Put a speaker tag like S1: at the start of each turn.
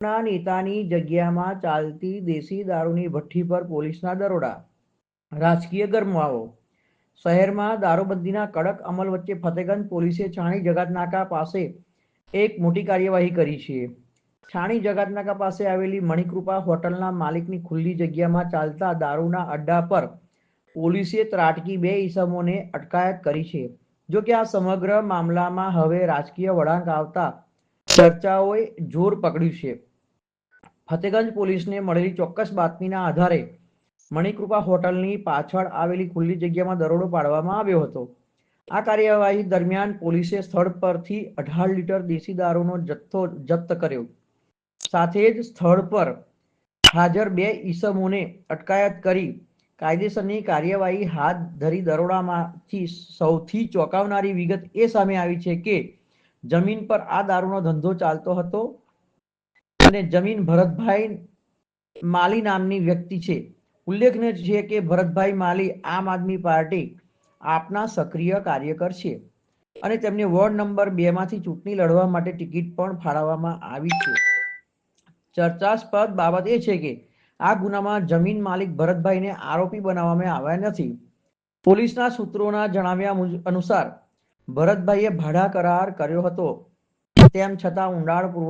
S1: ના નેતાની જગ્યામાં ચાલતી દેશી દારૂની ભઠ્ઠી પર પોલીસના દરોડા. રાજકીય ગરમાવો. શહેરમાં દારૂબંધીના કડક અમલ વચ્ચે ફતેગંજ પોલીસે છાણી જગાતનાકા પાસે એક મોટી કાર્યવાહી કરી છે. છાણી જગાતનાકા પાસે આવેલી મણિકૃપા હોટલના માલિકની ખુલ્લી જગ્યામાં ચાલતા દારૂના અડ્ડા પર પોલીસે ત્રાટકી 2 ઈસમોને અટકાયત કરી છે. જો કે આ સમગ્ર મામલામાં હવે રાજકીય વળાંક આવતા ચર્ચાઓએ જોર પકડ્યું છે. ફતેગંજ પોલીસને મળેલી ચોક્કસ બાતમીના આધારે મણિકૃપા હોટલની પાછળ આવેલી ખુલ્લી જગ્યામાં દરોડો પાડવામાં આવ્યો હતો. આ કાર્યવાહી દરમિયાન પોલીસે સ્થળ પરથી 18 લીટર દેશી દારૂનો જથ્થો જપ્ત કર્યો. સાથે જ સ્થળ પર હાજર 2 ઈસમોને અટકાયત કરી કાયદેસરની કાર્યવાહી હાથ ધરી. દરોડામાંથી સૌથી ચોંકાવનારી વિગત એ સામે આવી છે કે જમીન પર આ દારૂનો ધંધો ચાલતો હતો અને જમીન ભરતભાઈ માલી નામની વ્યક્તિ છે. ઉલ્લેખનીય છે કે ભરતભાઈ માલી આમ આદમી પાર્ટી આપના સક્રિય કાર્યકર છે અને તેમને વોર્ડ નંબર 2 માંથી ચૂંટણી લડવા માટે ટિકિટ પણ ફાળવવામાં આવી છે. ચર્ચાસ્પદ બાબત એ છે કે આ ગુનામાં જમીન માલિક ભરતભાઈને આરોપી બનાવવામાં આવ્યા નથી. પોલીસના સૂત્રોના જણાવ્યા અનુસાર ભરતભાઈએ ભાડા કરાર કર્યો હતો. તેમ છતાં ઊંડાણપૂર્વક